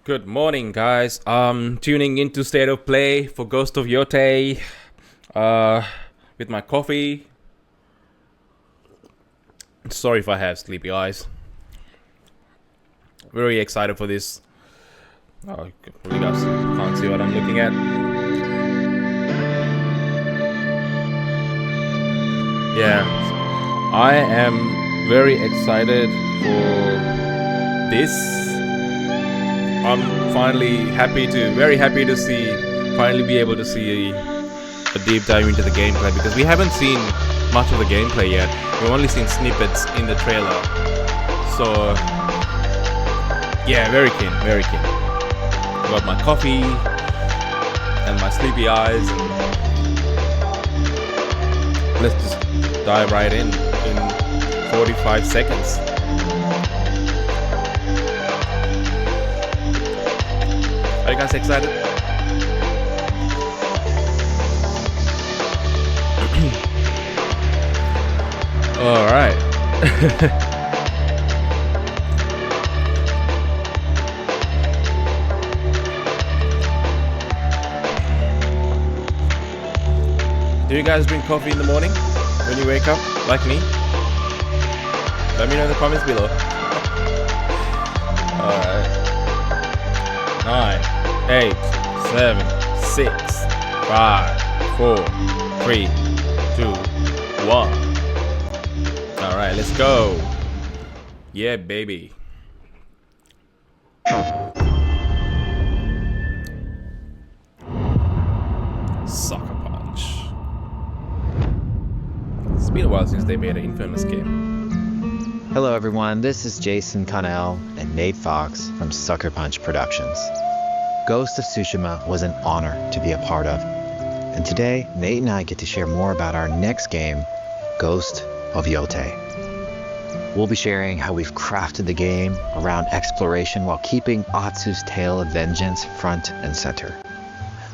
Good morning, guys. Tuning into State of Play for Ghost of Yotei. With my coffee. Sorry if I have sleepy eyes. Very excited for this. Oh, you guys can't see what I'm looking at. Yeah, I am very excited for this. I'm very happy to finally be able to see a deep dive into the gameplay, because we haven't seen much of the gameplay yet. We've only seen snippets in the trailer. So, yeah, very keen. Got my coffee and my sleepy eyes. Let's just dive right in 45 seconds. Are you guys excited? All right. Do you guys drink coffee in the morning when you wake up, like me? Let me know in the comments below. Alright. 9, 8, 7, 6, 5, 4, 3, 2, 1. Alright, let's go. Yeah, baby. Sucker Punch. It's been a while since they made an infamous game. Hello everyone, this is Jason Connell and Nate Fox from Sucker Punch Productions. Ghost of Tsushima was an honor to be a part of. And today, Nate and I get to share more about our next game, Ghost of Yotei. We'll be sharing how we've crafted the game around exploration while keeping Atsu's tale of vengeance front and center.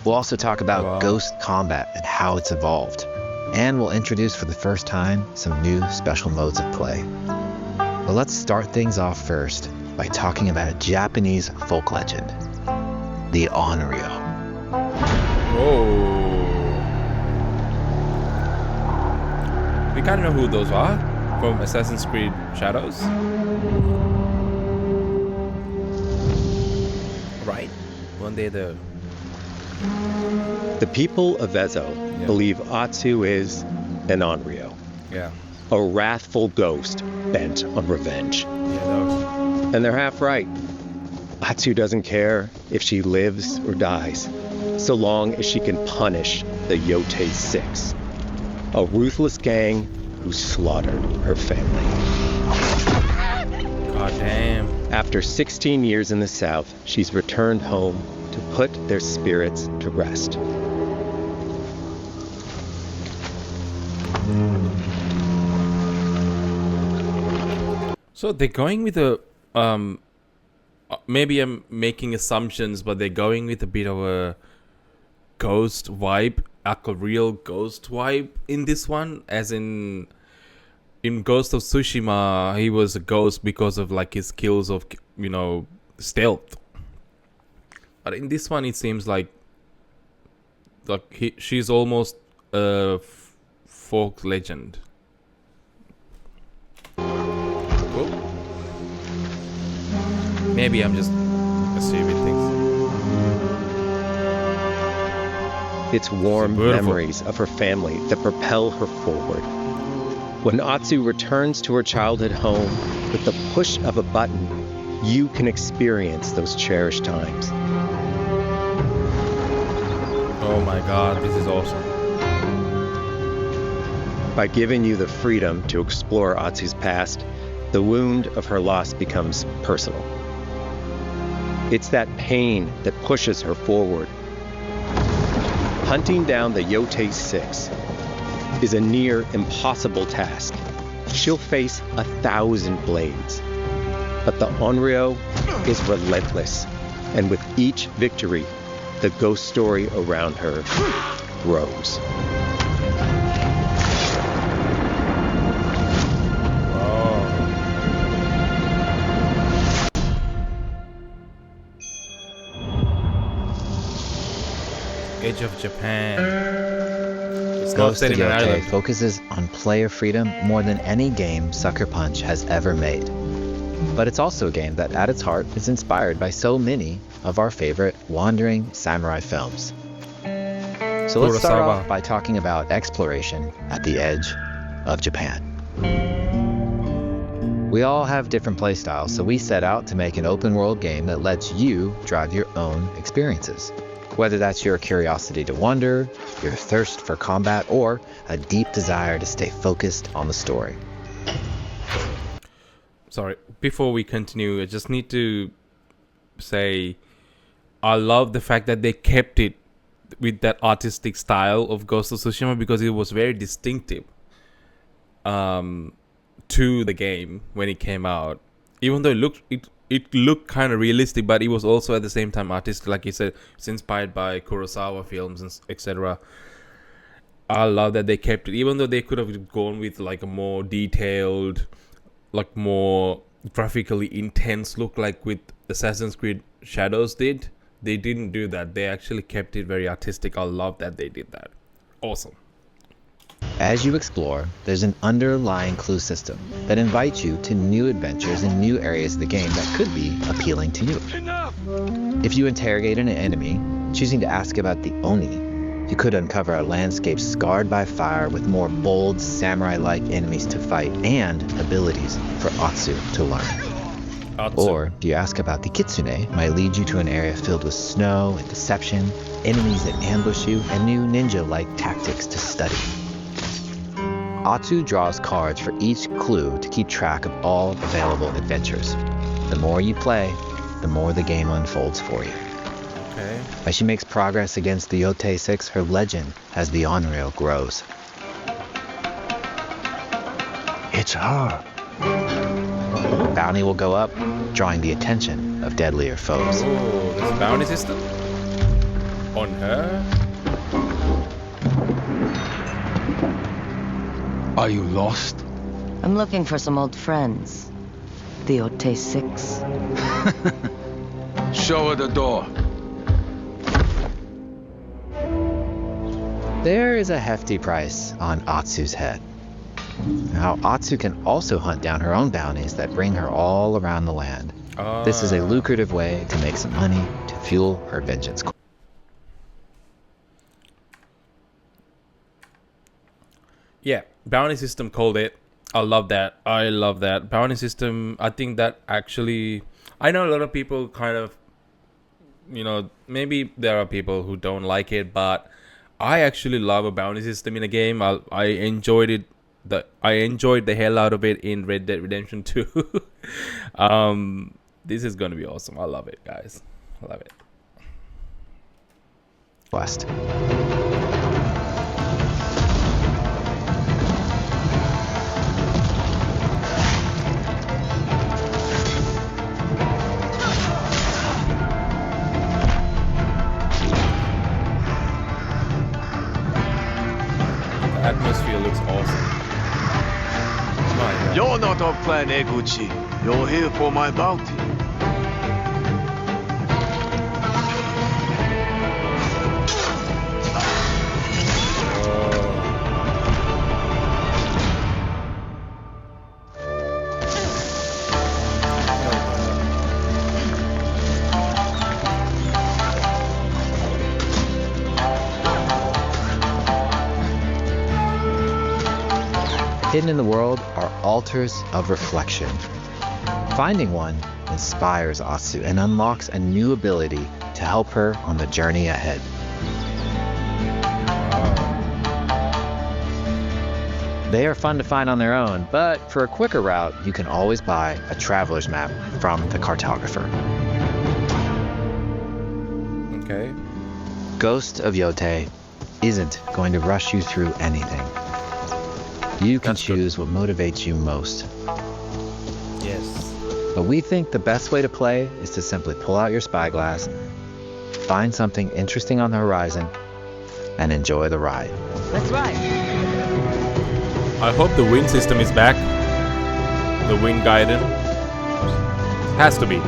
We'll also talk about ghost combat and how it's evolved. And we'll introduce for the first time some new special modes of play. But let's start things off first by talking about a Japanese folk legend, the Onryo. Whoa. We kind of know who those are from Assassin's Creed Shadows. Right? One day the people of Ezo believe Atsu is an Onryo. Yeah. A wrathful ghost bent on revenge. Yeah, those. And they're half right. Atsu doesn't care if she lives or dies, so long as she can punish the Yotei 6, a ruthless gang who slaughtered her family. God damn. After 16 years in the south, she's returned home to put their spirits to rest. So they're going with a maybe I'm making assumptions, but they're going with a bit of a ghost vibe, like a real ghost vibe in this one, as in Ghost of Tsushima, he was a ghost because of like his skills of, stealth. But in this one, it seems like she's almost a folk legend. Maybe I'm just assuming things. It's warm memories of her family that propel her forward. When Atsu returns to her childhood home, with the push of a button, you can experience those cherished times. Oh my god, this is awesome. By giving you the freedom to explore Atsu's past, the wound of her loss becomes personal. It's that pain that pushes her forward. Hunting down the Yotei 6 is a near impossible task. She'll face 1,000 blades. But the Onryo is relentless, and with each victory, the ghost story around her grows. Edge of Japan. It's not Ghost set of in an Yotei island. focuses on player freedom more than any game Sucker Punch has ever made. But it's also a game that at its heart is inspired by so many of our favorite wandering samurai films. So let's start Kurosawa. off by talking about exploration at the edge of Japan. We all have different playstyles, so we set out to make an open world game that lets you drive your own experiences. Whether that's your curiosity to wonder, your thirst for combat, or a deep desire to stay focused on the story. Sorry, before we continue, I just need to say I love the fact that they kept it with that artistic style of Ghost of Tsushima because it was very distinctive to the game when it came out. Even though it looked kind of realistic, but it was also at the same time artistic. Like you said, it's inspired by Kurosawa films and etc. I love that they kept it, even though they could have gone with like a more detailed, like more graphically intense look like with Assassin's Creed Shadows did. They didn't do that. They actually kept it very artistic. I love that they did that. Awesome. As you explore, there's an underlying clue system that invites you to new adventures in new areas of the game that could be appealing to you. If you interrogate an enemy, choosing to ask about the Oni, you could uncover a landscape scarred by fire with more bold, samurai-like enemies to fight and abilities for Atsu to learn. Or, if you ask about the Kitsune, might lead you to an area filled with snow and deception, enemies that ambush you, and new ninja-like tactics to study. Atsu draws cards for each clue to keep track of all available adventures. The more you play, the more the game unfolds for you. Okay. As she makes progress against the Yotei 6, her legend as the Onryo grows. It's her. Bounty will go up, drawing the attention of deadlier foes. Oh, there's a bounty system on her. Are you lost? I'm looking for some old friends. The Yotei 6. Show her the door. There is a hefty price on Atsu's head. Now, Atsu can also hunt down her own bounties that bring her all around the land. This is a lucrative way to make some money to fuel her vengeance. Yeah, bounty system called it. I love that. I love that. Bounty system, I think that actually... I know a lot of people kind of... maybe there are people who don't like it, but I actually love a bounty system in a game. I enjoyed it. I enjoyed the hell out of it in Red Dead Redemption 2. This is going to be awesome. I love it, guys. I love it. Quest. The atmosphere looks awesome. My God. You're not of Clan Eguchi. You're here for my bounty. Hidden in the world are altars of reflection. Finding one inspires Atsu and unlocks a new ability to help her on the journey ahead. They are fun to find on their own, but for a quicker route, you can always buy a traveler's map from the cartographer. Okay. Ghost of Yotei isn't going to rush you through anything. You can That's good. choose what motivates you most. Yes. But we think the best way to play is to simply pull out your spyglass, find something interesting on the horizon, and enjoy the ride. Let's ride. I hope the wind system is back. The wind guidance. Has to be.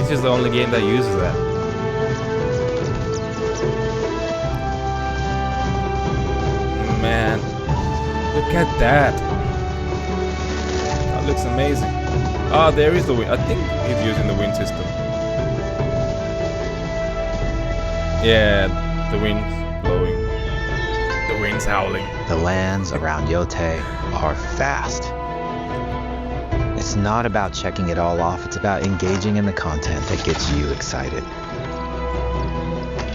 This is the only game that uses that. man. Look at that. That looks amazing. Ah, there is the wind. I think he's using the wind system. Yeah, the wind's blowing. The wind's howling. The lands around Yotei are fast. It's not about checking it all off, it's about engaging in the content that gets you excited.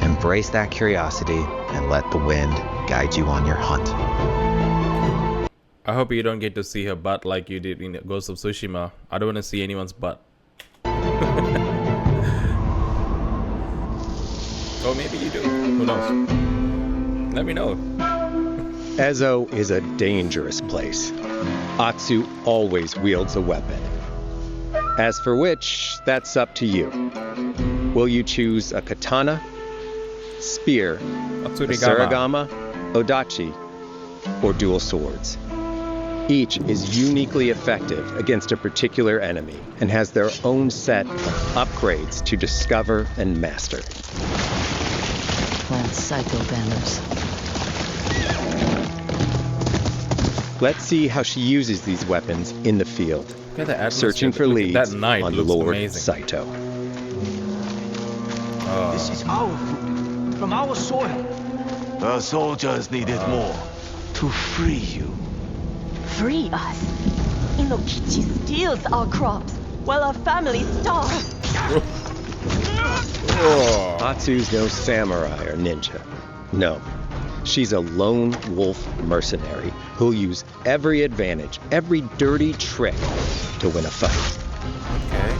Embrace that curiosity and let the wind guide you on your hunt. I hope you don't get to see her butt like you did in Ghost of Tsushima. I don't want to see anyone's butt. Or maybe you do. Who knows? Let me know. Ezo is a dangerous place. Atsu always wields a weapon. As for which, that's up to you. Will you choose a katana, spear, a surigama, odachi, or dual swords? Each is uniquely effective against a particular enemy and has their own set of upgrades to discover and master. Plant Saito banners. Let's see how she uses these weapons in the field. Look at the atmosphere. Searching for Look at leads that knight on looks Lord amazing. Saito. This is our food, from our soil. The soldiers needed more to free you. Free us. Inokichi steals our crops while our families starve. Oh. Atsu's no samurai or ninja. No. She's a lone wolf mercenary who'll use every advantage, every dirty trick to win a fight. Okay.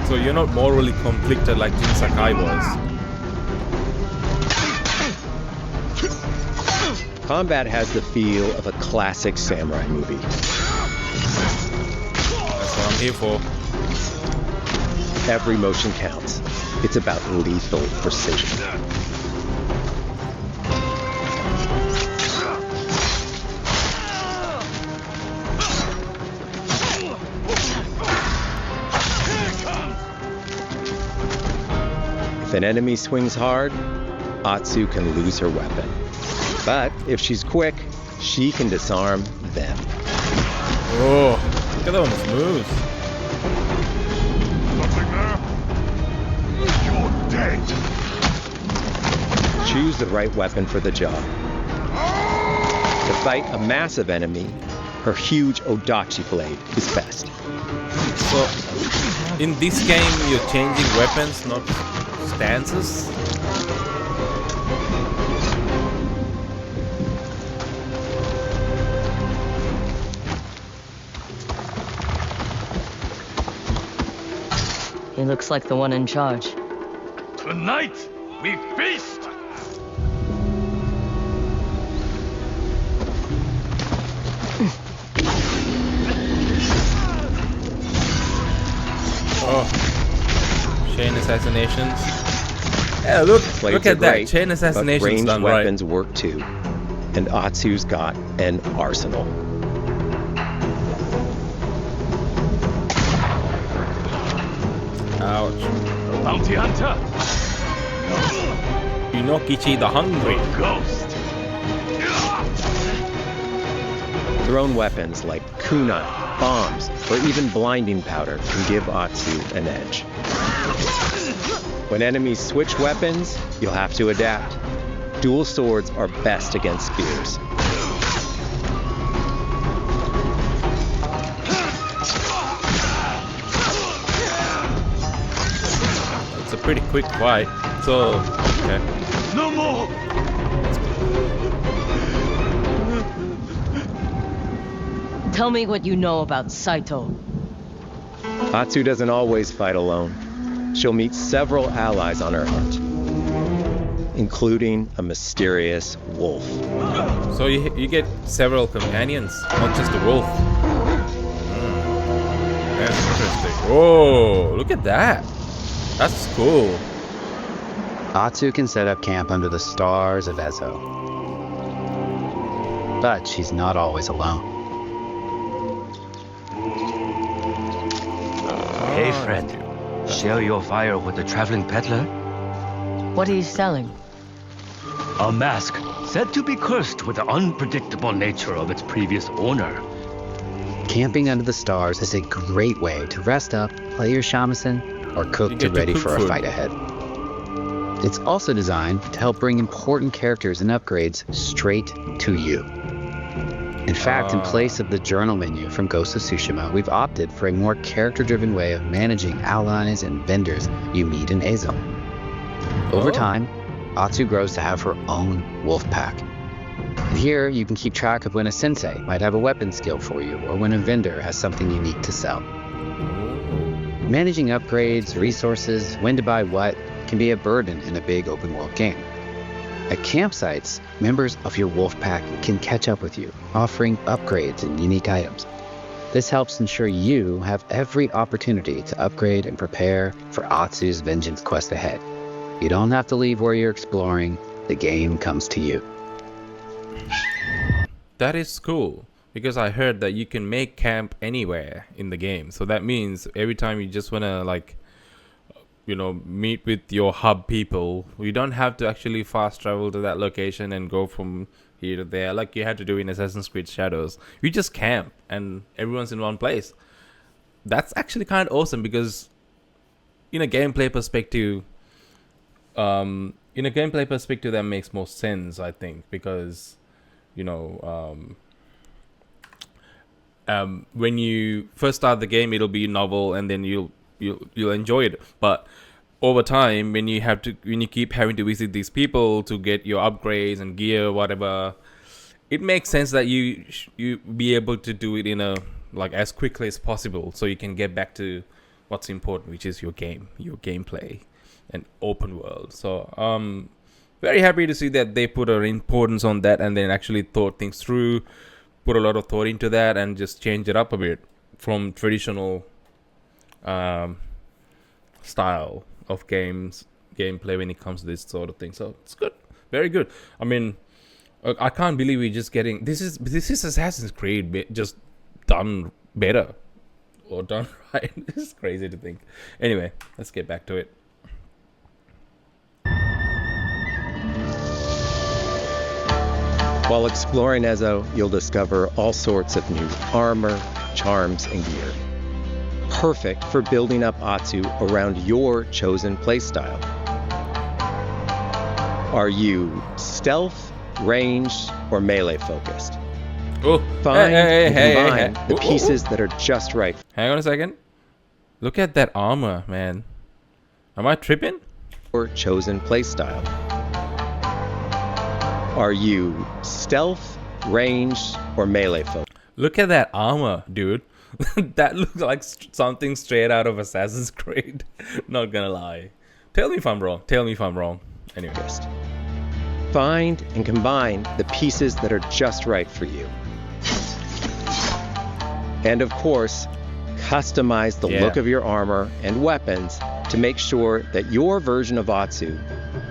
So you're not morally conflicted like Jin Sakai was. Combat has the feel of a classic samurai movie. That's what I'm here for. Every motion counts. It's about lethal precision. If an enemy swings hard, Atsu can lose her weapon. But if she's quick, she can disarm them. Oh, look at those moves. Nothing there? You're dead. Choose the right weapon for the job. To fight a massive enemy, her huge odachi blade is best. So, in this game, you're changing weapons, not stances? He looks like the one in charge. Tonight, we feast. Oh. Chain assassinations. Yeah, look Blades at are that. great, Chain but assassinations ranged done weapons work too. And Atsu's got an arsenal. right. Ouch. Bounty hunter. Inokichi the Hungry. Ghost. Thrown weapons like kunai, bombs, or even blinding powder can give Atsu an edge. When enemies switch weapons, you'll have to adapt. Dual swords are best against spears. It's a pretty quick fight. So, okay. No more. Tell me what you know about Saito. Atsu doesn't always fight alone. She'll meet several allies on her hunt, including a mysterious wolf. So you get several companions, not just a wolf. That's interesting. Whoa, look at that. That's cool. Atsu can set up camp under the stars of Ezo. But she's not always alone. Hey, friend. Share your fire with the traveling peddler? What are you selling? A mask said to be cursed with the unpredictable nature of its previous owner. Camping under the stars is a great way to rest up, play your shamisen, or cook to ready for a fight ahead. It's also designed to help bring important characters and upgrades straight to you. In fact, in place of the journal menu from Ghost of Tsushima, we've opted for a more character-driven way of managing allies and vendors you meet in Ezo. Over time, Atsu grows to have her own wolf pack. And here, you can keep track of when a sensei might have a weapon skill for you, or when a vendor has something unique to sell. Managing upgrades, resources, when to buy what, can be a burden in a big open-world game. At campsites, members of your wolf pack can catch up with you, offering upgrades and unique items. This helps ensure you have every opportunity to upgrade and prepare for Atsu's vengeance quest ahead. You don't have to leave where you're exploring, the game comes to you. That is cool, because I heard that you can make camp anywhere in the game. So that means every time you just want to meet with your hub people, you don't have to actually fast travel to that location and go from here to there like you had to do in Assassin's Creed Shadows. You just camp and everyone's in one place. That's actually kind of awesome, because in a gameplay perspective, that makes more sense, I think, because when you first start the game, it'll be novel, and then you'll enjoy it. But over time, when you keep having to visit these people to get your upgrades and gear, whatever, it makes sense that you be able to do it in a as quickly as possible, so you can get back to what's important, which is your gameplay and open world. So very happy to see that they put an importance on that, and then actually thought things through, put a lot of thought into that, and just change it up a bit from traditional style of gameplay when it comes to this sort of thing. So it's good, very good. I mean, I can't believe we're just getting this is Assassin's Creed just done better or done right. This is crazy to think. Anyway, let's get back to it. While exploring Ezo, you'll discover all sorts of new armor, charms, and gear. Perfect for building up Atsu around your chosen playstyle. Are you stealth, ranged, or melee focused? Oh, Find and combine the pieces that are just right. Hang on a second. Look at that armor, man. Am I tripping? Your chosen playstyle. Are you stealth, ranged, or melee focused? Look at that armor, dude. That looks like something straight out of Assassin's Creed. Not gonna lie. Tell me if I'm wrong. Anyway. Find and combine the pieces that are just right for you. And of course, customize the look of your armor and weapons to make sure that your version of Atsu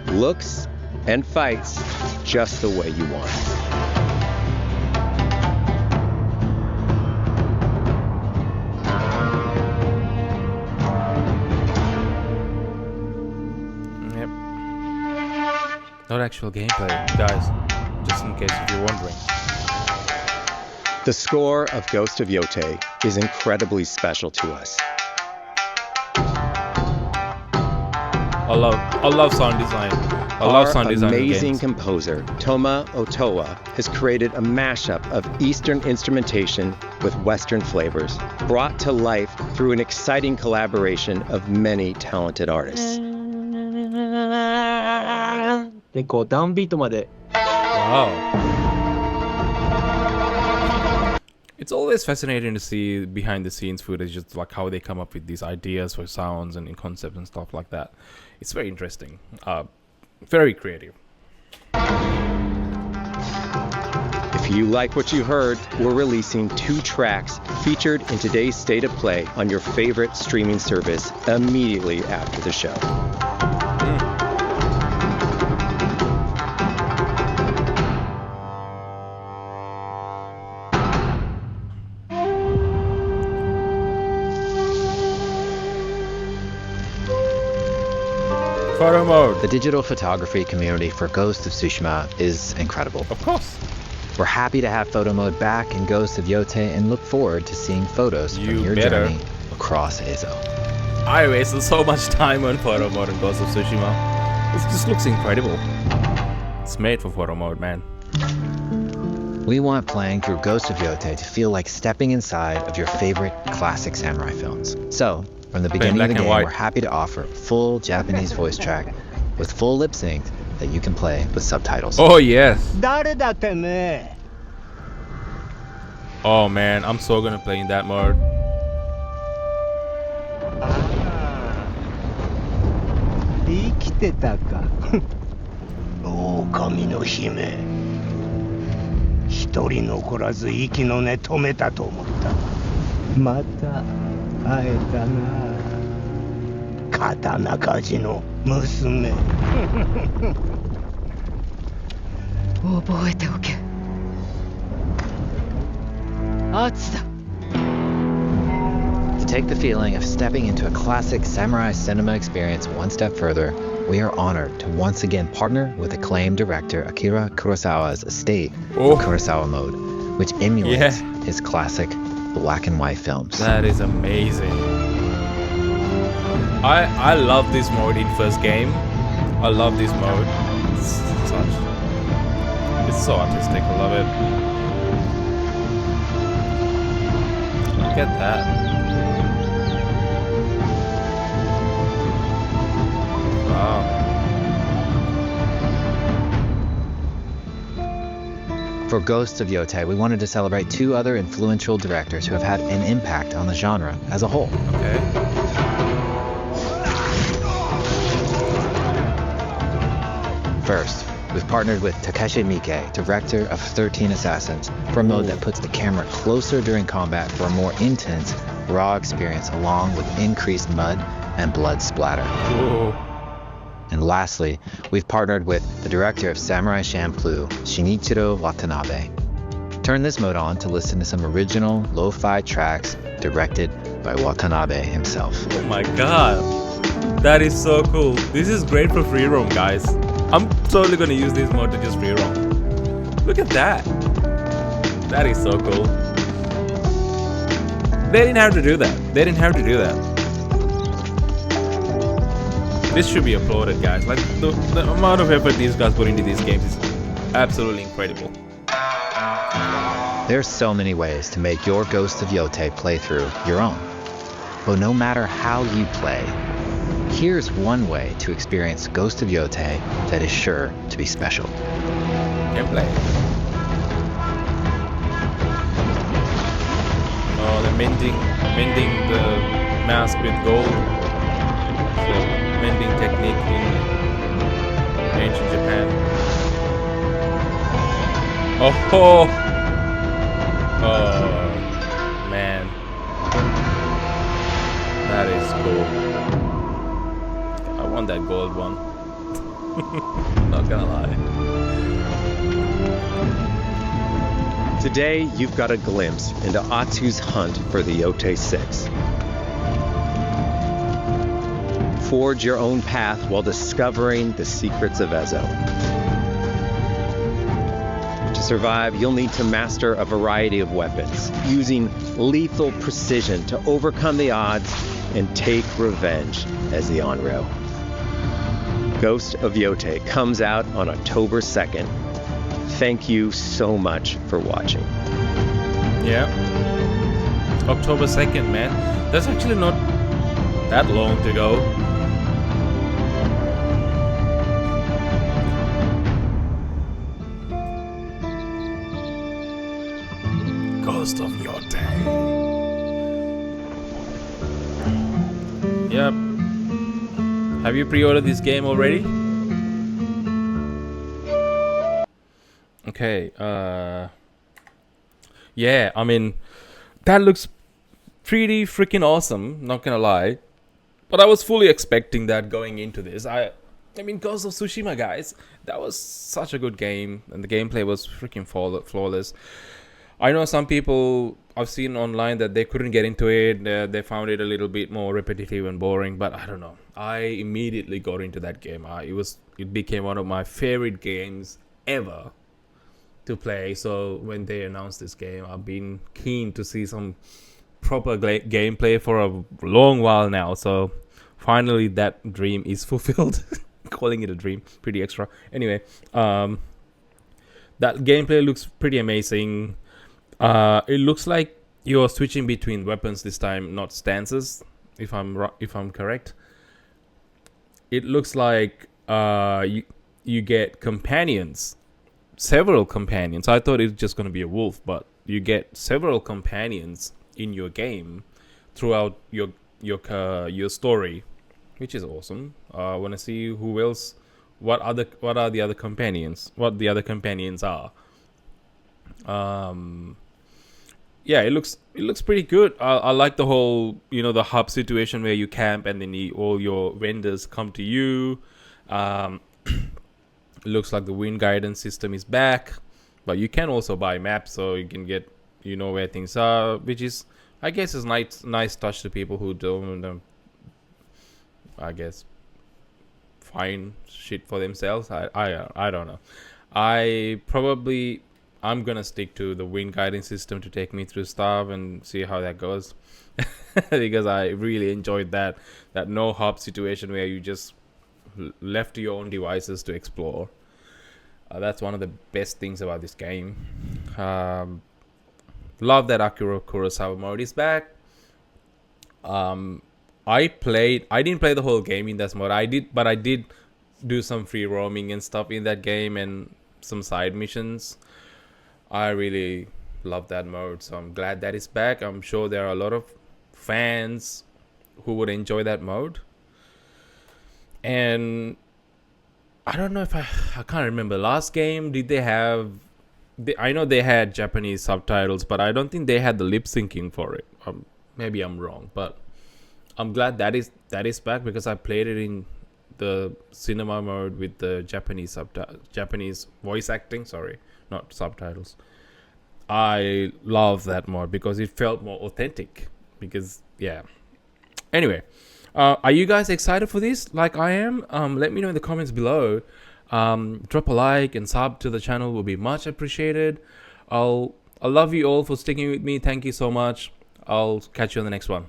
looks and fights just the way you want. Yep. Not actual gameplay, guys, just in case if you're wondering. The score of Ghost of Yotei is incredibly special to us. I love sound design. Our amazing composer, Toma Otoa, has created a mashup of Eastern instrumentation with Western flavors, brought to life through an exciting collaboration of many talented artists. Wow. It's always fascinating to see behind the scenes footage, just like how they come up with these ideas for sounds and in concepts and stuff like that. It's very interesting. Very creative. If you like what you heard, we're releasing 2 tracks featured in today's State of Play on your favorite streaming service immediately after the show. Photo mode. The digital photography community for Ghost of Tsushima is incredible. Of course. We're happy to have photo mode back in Ghost of Yotei and look forward to seeing photos from your journey across Ezo. I wasted so much time on photo mode in Ghost of Tsushima. It just looks incredible. It's made for photo mode, man. We want playing through Ghost of Yotei to feel like stepping inside of your favorite classic samurai films. So, from the beginning of the game, we're happy to offer a full Japanese voice track with full lip sync that you can play with subtitles. Oh, yes. Oh, man, I'm so gonna play in that mode. 生きてたか狼の姫一人残らず息の根止めたと思ったまた会えたな刀鍛冶の娘覚えておけ圧だ To take the feeling of stepping into a classic samurai cinema experience one step further, we are honored to once again partner with acclaimed director Akira Kurosawa's estate of Kurosawa Mode, which emulates his classic black and white films. That is amazing. I love this mode in first game. I love this mode. It's so artistic. I love it. Look at that. Wow. For Ghosts of Yotei, we wanted to celebrate two other influential directors who have had an impact on the genre as a whole. Okay. First, we've partnered with Takeshi Miike, director of 13 Assassins, for a mode that puts the camera closer during combat for a more intense, raw experience along with increased mud and blood splatter. Ooh. And lastly, we've partnered with the director of Samurai Champloo, Shinichiro Watanabe. Turn this mode on to listen to some original lo-fi tracks directed by Watanabe himself. Oh my god. That is so cool. This is great for free roam, guys. I'm totally gonna use this mode to just free roam. Look at that. That is so cool. They didn't have to do that. This should be applauded, guys. Like the amount of effort these guys put into these games is absolutely incredible. There's so many ways to make your Ghost of Yotei playthrough your own. But no matter how you play, here's one way to experience Ghost of Yotei that is sure to be special. Gameplay. Oh, they're minting the mask with gold. So, mending technique in ancient Japan. Oh, man, that is cool. I want that gold one. Not gonna lie. Today, you've got a glimpse into Atsu's hunt for the Yotei 6. Forge your own path while discovering the secrets of Ezo. To survive, you'll need to master a variety of weapons, using lethal precision to overcome the odds and take revenge as the Onryo. Ghost of Yotei comes out on October 2nd. Thank you so much for watching. Yeah. October 2nd, man. That's actually not that long to go. Ghost of Yotei. Yep. Have you pre-ordered this game already? Okay, yeah, I mean, that looks pretty freaking awesome, not gonna lie. But I was fully expecting that going into this. I mean, Ghost of Tsushima, guys, that was such a good game, and the gameplay was freaking flawless. I know some people I've seen online that they couldn't get into it. They found it a little bit more repetitive and boring. But I don't know. I immediately got into that game. It became one of my favorite games ever to play. So when they announced this game, I've been keen to see some proper gameplay for a long while now. So finally, that dream is fulfilled. Calling it a dream, pretty extra. Anyway, that gameplay looks pretty amazing. It looks like you're switching between weapons this time, not stances. If I'm correct, it looks like you get companions, several companions. I thought it was just gonna be a wolf, but you get several companions in your game throughout your story, which is awesome. I want to see who else. What are the other companions? What the other companions are. Yeah, it looks pretty good. I like the whole, the hub situation where you camp and then all your vendors come to you. It looks like the wind guidance system is back, but you can also buy maps so you can get where things are, which is, I guess, is nice touch to people who don't I guess find shit for themselves. I don't know. I'm gonna stick to the wind guiding system to take me through stuff and see how that goes. Because I really enjoyed that no hub situation where you just left to your own devices to explore. That's one of the best things about this game. Love that Akira Kurosawa mode is back. I didn't play the whole game in that mode. I did do some free roaming and stuff in that game and some side missions. I really love that mode, so I'm glad that it's back. I'm sure there are a lot of fans who would enjoy that mode. And I don't know if I can't remember. Last game, did they have... I know they had Japanese subtitles, but I don't think they had the lip syncing for it. Maybe I'm wrong, but I'm glad that is back because I played it in the cinema mode with the Japanese voice acting. Sorry, not subtitles. I love that mode because it felt more authentic. Because yeah. Anyway, are you guys excited for this? Like I am. Let me know in the comments below. Drop a like and sub to the channel will be much appreciated. I love you all for sticking with me. Thank you so much. I'll catch you on the next one.